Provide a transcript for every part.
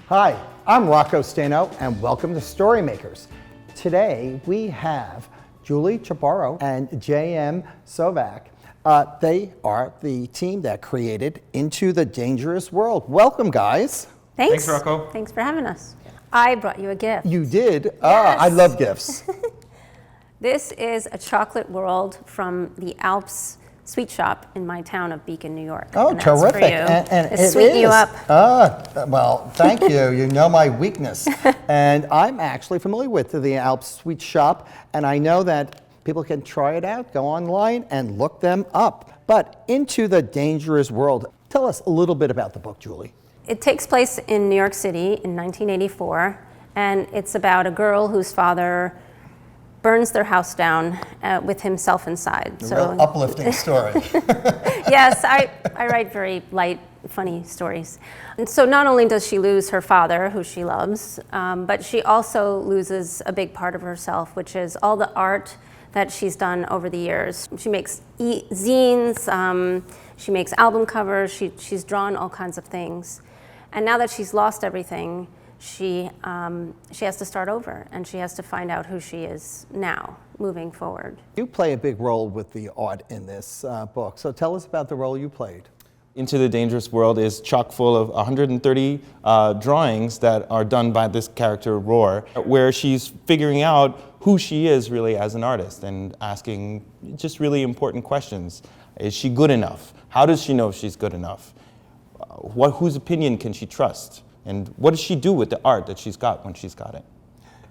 Hi, I'm Rocco Stano, and welcome to Storymakers. Today we have Julie Chibbaro and JM Sovak. They are the team that created Into the Dangerous World. Welcome, guys. Thanks, Rocco. Thanks for having us. I brought you a gift. You did? Yes. I love gifts. This is a chocolate world from the Alps sweet shop in my town of Beacon, New York. Oh, and terrific. For you. And to sweeten you up. Well, thank you. You know my weakness. And I'm actually familiar with the Alps Sweet Shop, and I know that people can try it out, go online and look them up. But Into the Dangerous World, tell us a little bit about the book, Julie. It takes place in New York City in 1984, and it's about a girl whose father burns their house down with himself inside. A real uplifting story. Yes, I write very light, funny stories. And so not only does she lose her father, who she loves, but she also loses a big part of herself, which is all the art that she's done over the years. She makes zines, she makes album covers, she's drawn all kinds of things. And now that she's lost everything, she has to start over, and she has to find out who she is now, moving forward. You play a big role with the art in this book, so tell us about the role you played. Into the Dangerous World is chock full of 130 drawings that are done by this character, Roar, where she's figuring out who she is really as an artist and asking just really important questions. Is she good enough? How does she know she's good enough? Whose opinion can she trust? And what does she do with the art that she's got when she's got it?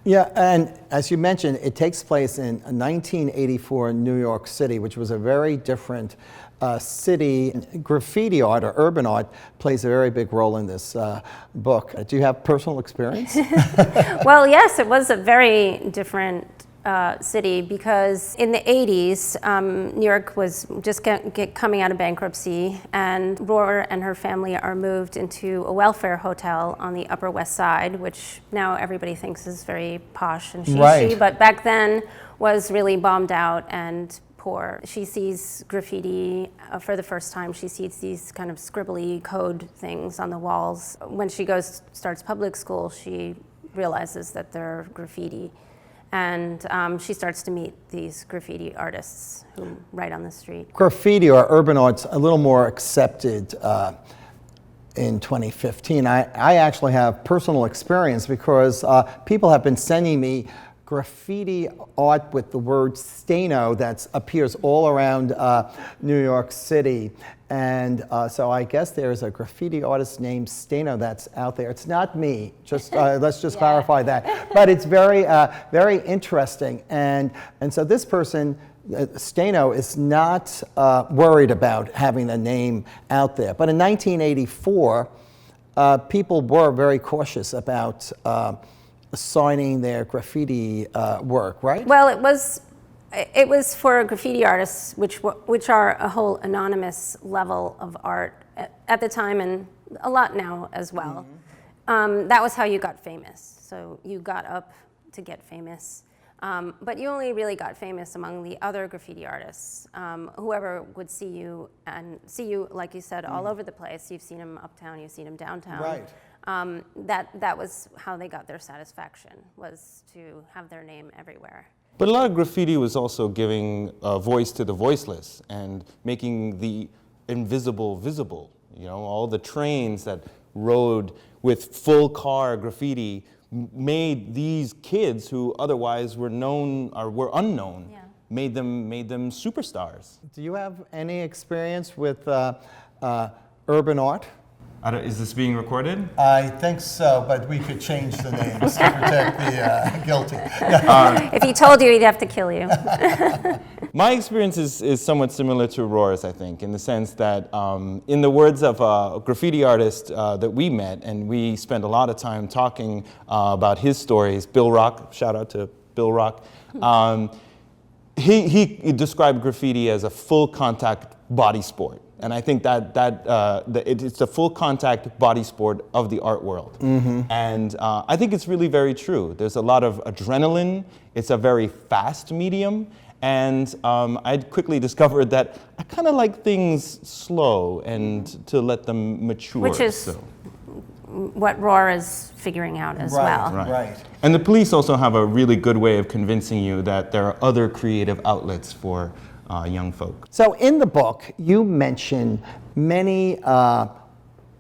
Yeah, and as you mentioned, it takes place in 1984 in New York City, which was a very different city. Graffiti art or urban art plays a very big role in this book. Do you have personal experience? Well, yes, it was a very different city because in the 80s, New York was just coming out of bankruptcy, and Roar and her family are moved into a welfare hotel on the Upper West Side, which now everybody thinks is very posh and chic, right. But back then was really bombed out and poor. She sees graffiti for the first time. She sees these kind of scribbly code things on the walls. When she starts public school, she realizes that they're graffiti. And she starts to meet these graffiti artists who write on the street. Graffiti or urban art's a little more accepted in 2015. I actually have personal experience because people have been sending me graffiti art with the word Stano that appears all around New York City. And so I guess there's a graffiti artist named Stano that's out there. It's not me, just let's just clarify that. But it's very, very interesting. And so this person, Stano, is not worried about having the name out there. But in 1984, people were very cautious about signing their graffiti work, right? Well, it was for graffiti artists, which are a whole anonymous level of art at the time, and a lot now as well. Mm-hmm. That was how you got famous. So you got up to get famous, but you only really got famous among the other graffiti artists. Whoever would see you, like you said, all over the place. You've seen them uptown, you've seen them downtown. Right. That was how they got their satisfaction, was to have their name everywhere. But a lot of graffiti was also giving a voice to the voiceless and making the invisible visible. You know, all the trains that rode with full car graffiti made these kids who otherwise were known or were unknown, made them superstars. Do you have any experience with urban art? Is this being recorded? I think so, but we could change the names to protect the guilty. If he told you, he'd have to kill you. My experience is somewhat similar to Roar's, I think, in the sense that, in the words of a graffiti artist that we met, and we spent a lot of time talking about his stories, Bill Rock, shout out to Bill Rock, he described graffiti as a full contact body sport. And I think it's a full contact body sport of the art world. Mm-hmm. And I think it's really very true. There's a lot of adrenaline. It's a very fast medium. And I quickly discovered that I kind of like things slow and to let them mature. Which is what Roar is figuring out as well. Right. And the police also have a really good way of convincing you that there are other creative outlets for young folk. So in the book, you mention many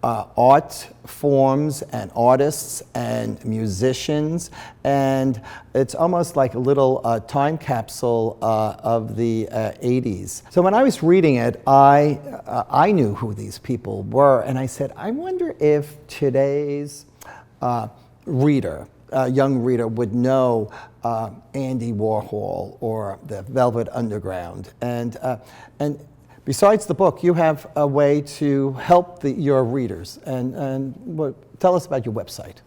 art forms and artists and musicians, and it's almost like a little time capsule of the 80s. So when I was reading it, I knew who these people were, and I said, I wonder if today's reader, young reader, would know Andy Warhol or the Velvet Underground. And besides the book, you have a way to help your readers. And tell us about your website.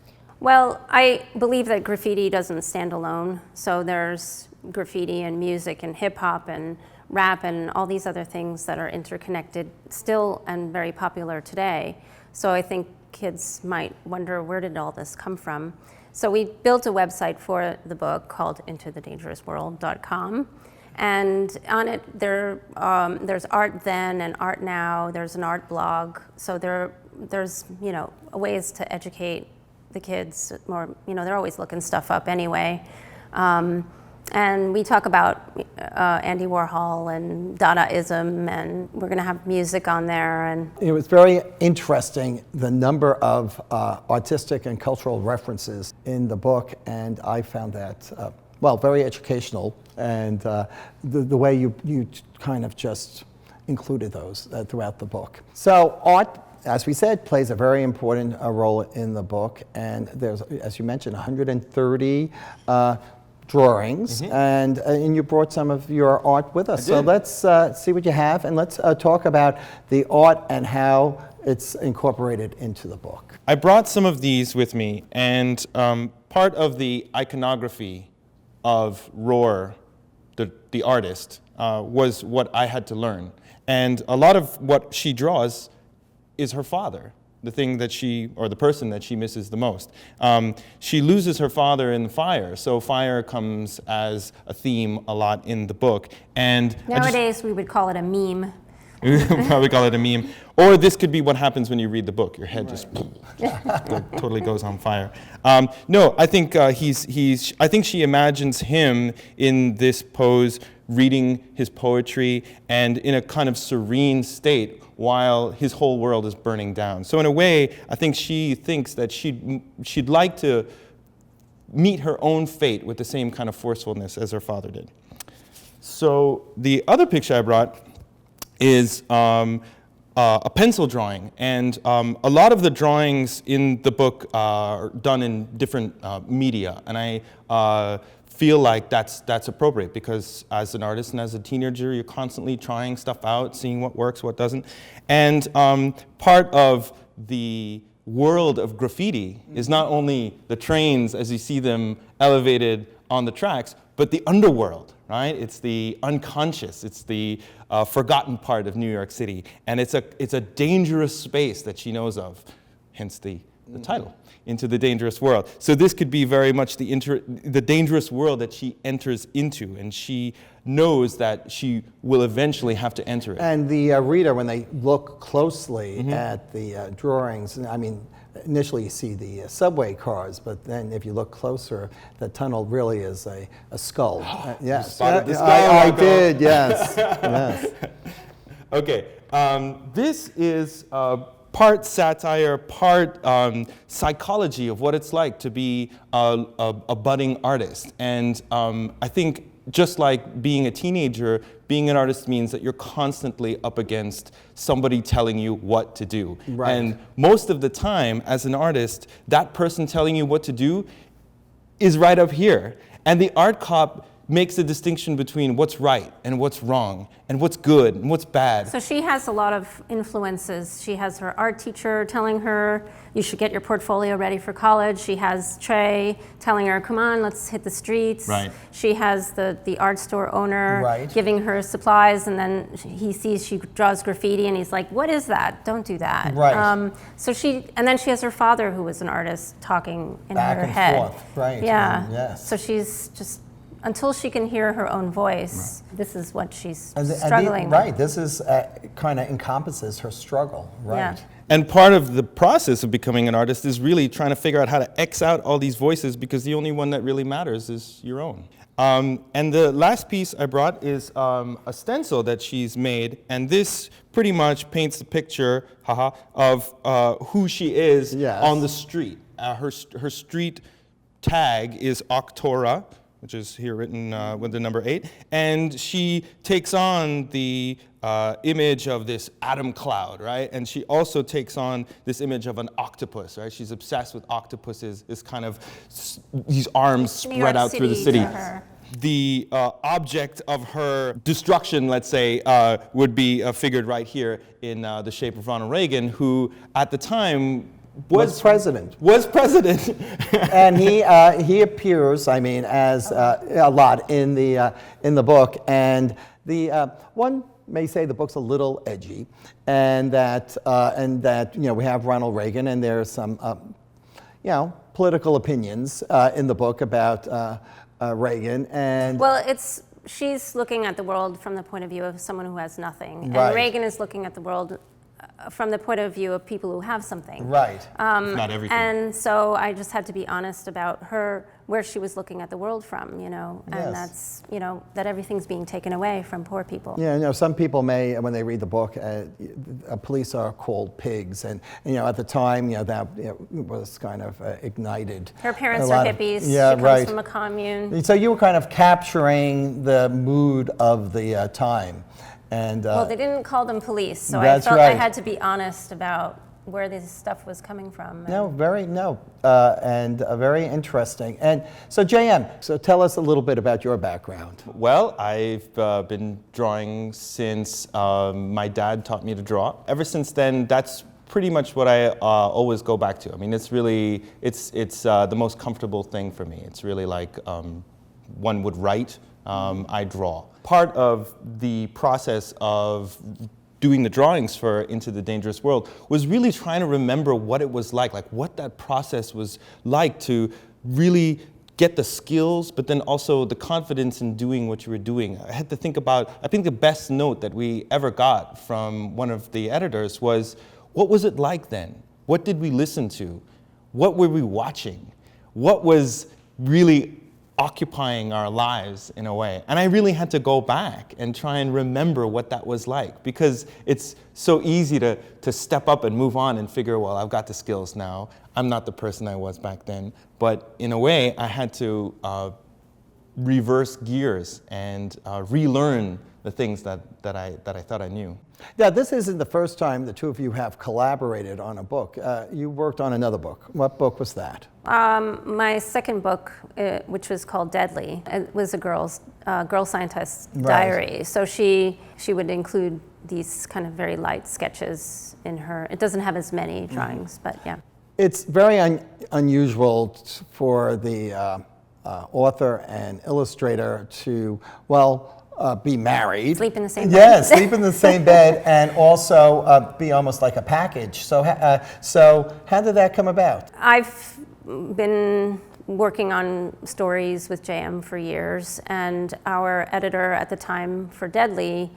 Well, I believe that graffiti doesn't stand alone. So there's graffiti and music and hip hop and rap and all these other things that are interconnected still and very popular today. So I think kids might wonder, where did all this come from? So we built a website for the book called intothedangerousworld.com. And on it, there's art then and art now. There's an art blog. So there's ways to educate the kids more. They're always looking stuff up anyway. And we talk about Andy Warhol and Dadaism, and we're going to have music on there. And it was very interesting, the number of artistic and cultural references in the book, and I found that very educational, and the way you kind of just included those throughout the book. So art, as we said, plays a very important role in the book, and there's, as you mentioned, 130 drawings, and you brought some of your art with us. So let's see what you have, and let's talk about the art and how it's incorporated into the book. I brought some of these with me, and part of the iconography of Roar, the artist, was what I had to learn. And a lot of what she draws is her father, the thing that the person that she misses the most. She loses her father in the fire, so fire comes as a theme a lot in the book. And nowadays we would call it a meme. We would probably call it a meme. Or this could be what happens when you read the book. Your head just totally goes on fire. No, I think I think she imagines him in this pose, reading his poetry, and in a kind of serene state while his whole world is burning down. So in a way, I think she thinks that she'd like to meet her own fate with the same kind of forcefulness as her father did. So the other picture I brought is a pencil drawing, and a lot of the drawings in the book are done in different media, and I feel like that's appropriate, because as an artist and as a teenager, you're constantly trying stuff out, seeing what works, what doesn't. And part of the world of graffiti is not only the trains as you see them elevated on the tracks, but the underworld, right? It's the unconscious, it's the forgotten part of New York City, and it's a dangerous space that she knows of, hence the title, Into the Dangerous World. So this could be very much the dangerous world that she enters into, and she knows that she will eventually have to enter it. And the reader, when they look closely at the drawings, I mean, initially you see the subway cars, but then if you look closer, the tunnel really is a skull. Yes, You spotted the skull, I Marco. did, yes. Yes. Okay, this is part satire, part psychology of what it's like to be a budding artist. And I think just like being a teenager, being an artist means that you're constantly up against somebody telling you what to do. Right. And most of the time, as an artist, that person telling you what to do is right up here. And the art cop makes a distinction between what's right and what's wrong and what's good and what's bad. So she has a lot of influences. She has her art teacher telling her, you should get your portfolio ready for college. She has Trey telling her, come on, let's hit the streets. Right. She has the art store owner Right. giving her supplies, and then he sees she draws graffiti, and he's like, what is that? Don't do that. Right. And then she has her father, who was an artist, talking in Back her and head. forth, right. Yeah. Yes. So she's just until she can hear her own voice, this is what she's And struggling with. right, this is kind of encompasses her struggle, right? Yeah. And part of the process of becoming an artist is really trying to figure out how to X out all these voices, because the only one that really matters is your own. And the last piece I brought is a stencil that she's made, and this pretty much paints the picture, of who she is on the street. Her street tag is Octora, which is here written with the number 8, and she takes on the image of this atom cloud, right? And she also takes on this image of an octopus, right? She's obsessed with octopuses, this kind of these arms spread out through the city. The object of her destruction, let's say, would be figured right here in the shape of Ronald Reagan, who at the time was president. And he appears, I mean, as a lot in the book. And the one may say the book's a little edgy, and that we have Ronald Reagan, and there's some political opinions in the book about Reagan. And well, she's looking at the world from the point of view of someone who has nothing, right. and Reagan is looking at the world from the point of view of people who have something. Right. Not everything. And so I just had to be honest about where she was looking at the world from, and that's, that everything's being taken away from poor people. Yeah, some people may, when they read the book, police are called pigs, and at the time, that was kind of ignited. Her parents are hippies. She comes from a commune. So you were kind of capturing the mood of the time. And, well, they didn't call them police, so I felt I had to be honest about where this stuff was coming from. And very interesting. And so JM, so tell us a little bit about your background. Well, I've been drawing since my dad taught me to draw. Ever since then, that's pretty much what I always go back to. I mean, it's really, it's the most comfortable thing for me. It's really like one would write, I draw. Part of the process of doing the drawings for Into the Dangerous World was really trying to remember what it was like what that process was like to really get the skills, but then also the confidence in doing what you were doing. I had to think about, I think the best note that we ever got from one of the editors was, what was it like then? What did we listen to? What were we watching? What was really occupying our lives in a way? And I really had to go back and try and remember what that was like, because it's so easy to step up and move on and figure, well, I've got the skills now. I'm not the person I was back then. But in a way, I had to reverse gears and relearn the things that I thought I knew. Yeah, this isn't the first time the two of you have collaborated on a book. You worked on another book. What book was that? My second book, which was called Deadly, it was a girl scientist's diary. So she would include these kind of very light sketches in her. It doesn't have as many drawings, but yeah. It's very unusual for the author and illustrator to, be married. Sleep in the same bed. Yeah, sleep in the same bed, and also be almost like a package. So how did that come about? I've been working on stories with JM for years, and our editor at the time for Deadly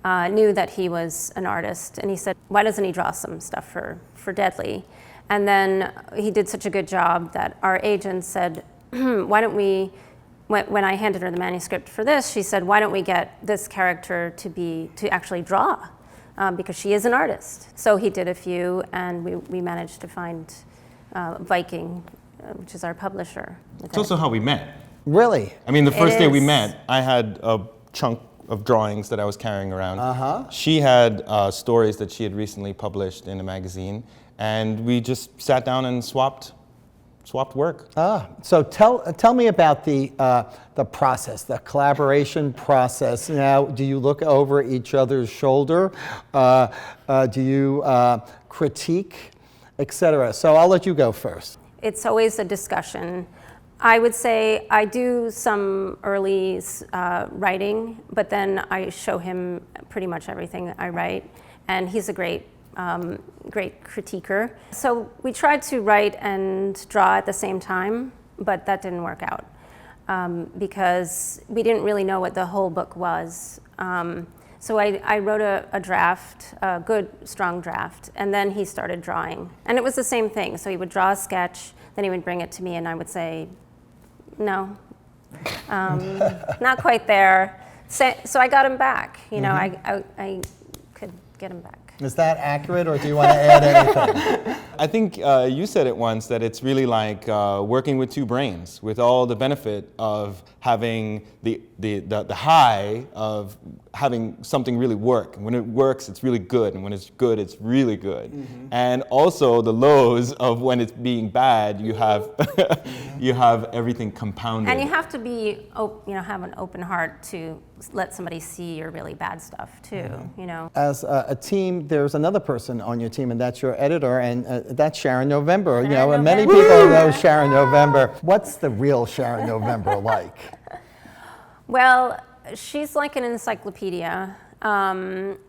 knew that he was an artist, and he said, why doesn't he draw some stuff for Deadly? And then he did such a good job that our agent said, why don't we, when I handed her the manuscript for this, she said, why don't we get this character to actually draw, because she is an artist. So he did a few, and we managed to find Viking, which is our publisher. It's also how we met. Really? I mean, the first day we met, I had a chunk of drawings that I was carrying around. She had stories that she had recently published in a magazine, and we just sat down and swapped work. So tell me about the process, the collaboration process. Now, do you look over each other's shoulder? Do you critique, etc.? So I'll let you go first. It's always a discussion. I would say I do some early writing, but then I show him pretty much everything I write, and he's a great critiquer. So we tried to write and draw at the same time, but that didn't work out. because we didn't really know what the whole book was. So I wrote a draft, a good, strong draft, and then he started drawing. And it was the same thing. So he would draw a sketch, then he would bring it to me, and I would say, no, not quite there. So I got him back. You know, I could get him back. Is that accurate, or do you want to add anything? I think you said it once, that it's really like working with two brains, with all the benefit of having the high of having something really work. And when it works, it's really good, and when it's good, it's really good. And also the lows of when it's being bad, you have you have everything compounded. And you have to be, have an open heart to let somebody see your really bad stuff too. You know. As a team, there's another person on your team, and that's your editor, and that's Sharon November. And many people know Sharon November. What's the real Sharon November like? Well, she's like an encyclopedia.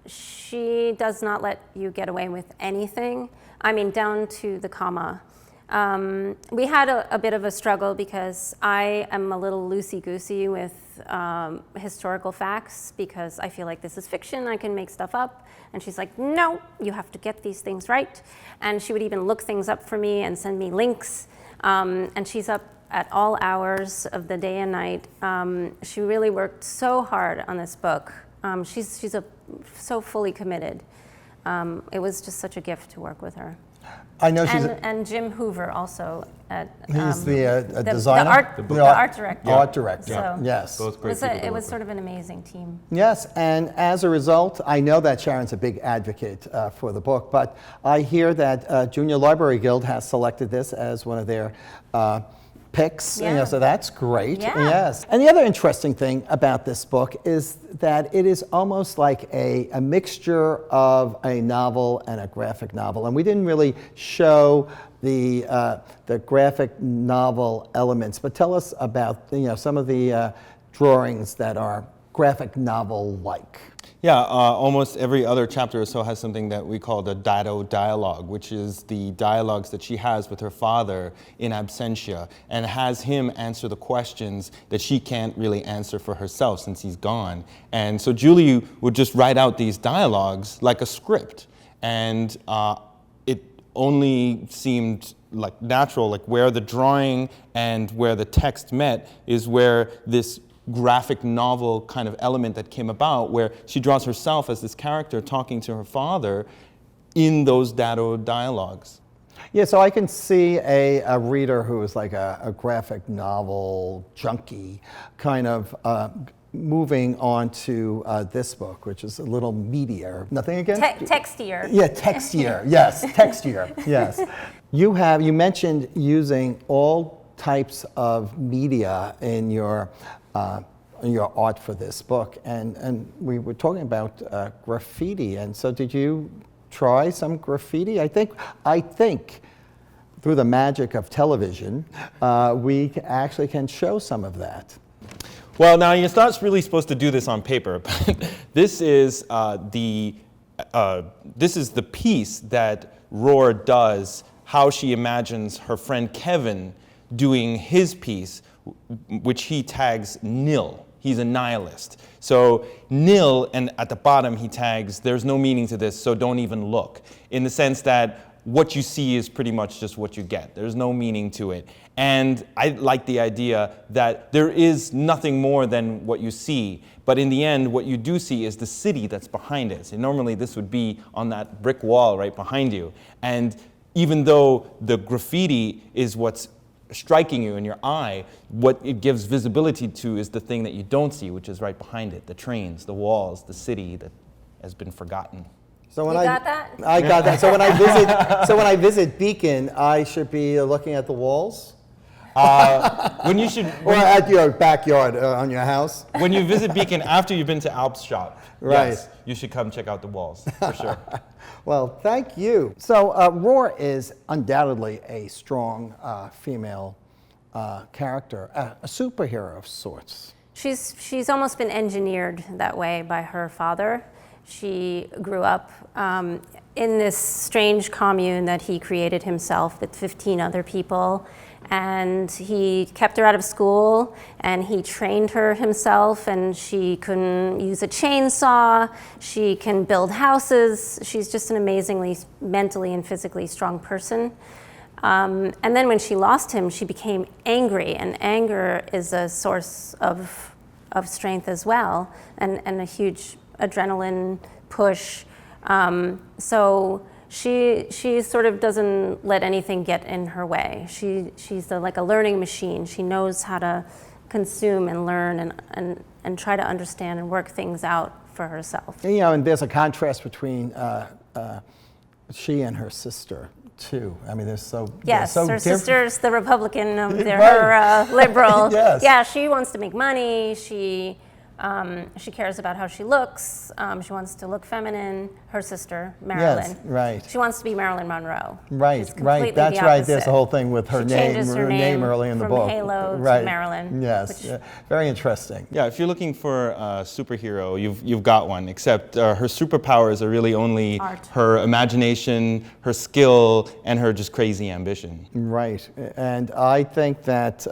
She does not let you get away with anything. I mean, down to the comma. We had a bit of a struggle because I am a little loosey-goosey with historical facts, because I feel like this is fiction, I can make stuff up. And she's like, no, you have to get these things right. And she would even look things up for me and send me links. And she's up at all hours of the day and night. She really worked so hard on this book. She's so fully committed. It was just such a gift to work with her. I know she's and Jim Hoover also at he's the designer, the art director. Art director. So yes, both great it was sort of an amazing team. Yes, and as a result, I know that Sharon's a big advocate for the book, but I hear that Junior Library Guild has selected this as one of their picks, so that's great. Yeah. Yes. And the other interesting thing about this book is that it is almost like a mixture of a novel and a graphic novel, and we didn't really show the graphic novel elements, but tell us about some of the drawings that are graphic novel-like. Yeah, almost every other chapter or so has something that we call the Dado dialogue, which is the dialogues that she has with her father in absentia, and has him answer the questions that she can't really answer for herself since he's gone. And so Julie would just write out these dialogues like a script, and it only seemed like natural, like where the drawing and where the text met is where this graphic novel kind of element that came about, where she draws herself as this character talking to her father in those Dado dialogues. Yeah, so I can see a reader who is like a graphic novel junkie kind of moving on to this book, which is a little meatier. Nothing against? Textier. Yeah, textier. Yes, textier. Yes. You mentioned using all types of media in your art for this book, and we were talking about graffiti. And so, did you try some graffiti? I think through the magic of television, we actually can show some of that. Well, now you're not really supposed to do this on paper, but this is the piece that Roar does, how she imagines her friend Kevin doing his piece, which he tags nil. He's a nihilist. So nil, and at the bottom he tags, there's no meaning to this, so don't even look. In the sense that what you see is pretty much just what you get. There's no meaning to it. And I like the idea that there is nothing more than what you see, but in the end, what you do see is the city that's behind it. So normally this would be on that brick wall right behind you. And even though the graffiti is what's striking you in your eye, what it gives visibility to is the thing that you don't see, which is right behind it, the trains, the walls, the city that has been forgotten. So when You got that? I got that. So when I visit Beacon, I should be looking at the walls? When you should, Or at your backyard on your house? when you visit Beacon after you've been to Alp's shop, Right. yes, you should come check out the walls, for sure. Well, thank you. So Roar is undoubtedly a strong female character, a superhero of sorts. She's almost been engineered that way by her father. She grew up in this strange commune that he created himself with 15 other people, And he kept her out of school, and he trained her himself, and she can use a chainsaw, she can build houses. She's just an amazingly mentally and physically strong person. And then when she lost him, she became angry, and anger is a source of strength as well, and a huge adrenaline push. So she sort of doesn't let anything get in her way. She's like a learning machine. She knows how to consume and learn and try to understand and work things out for herself. You know, and there's a contrast between she and her sister too. I mean, yes, so her different. Sister's the Republican, Right. her liberal. Yes. Yeah, she wants to make money. She cares about how she looks. She wants to look feminine. Her sister, Marilyn. Yes, right. She wants to be Marilyn Monroe. Right, She's right. completely That's the right. opposite. There's a whole thing with her She changes her name early in the from book. Halo right. to Marilyn. Yes, very interesting. Yeah, if you're looking for a superhero, you've got one, except her superpowers are really only Art. her imagination, her skill, and her just crazy ambition. Right, and I think that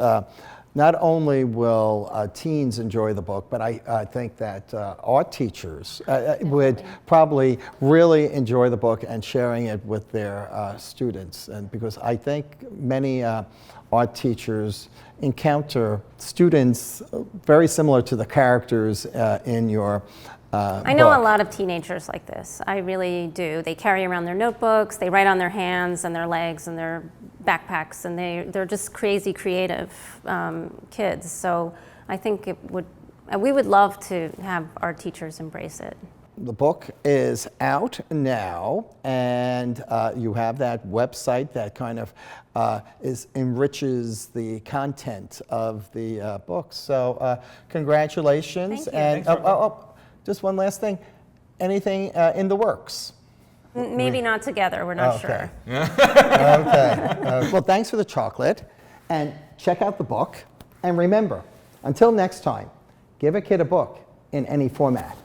not only will teens enjoy the book, but I think that art teachers would probably really enjoy the book and sharing it with their students. And because I think many art teachers encounter students very similar to the characters in your I know book. a lot of teenagers like this. I really do. They carry around their notebooks, they write on their hands and their legs and their backpacks, and they're just crazy creative kids. So I think we would love to have our teachers embrace it. The book is out now, and you have that website that kind of enriches the content of the book. So congratulations. Thank you. And just one last thing. Anything in the works? Maybe not together, we're not sure. Okay. Well, thanks for the chocolate, and check out the book. And remember, until next time, give a kid a book in any format.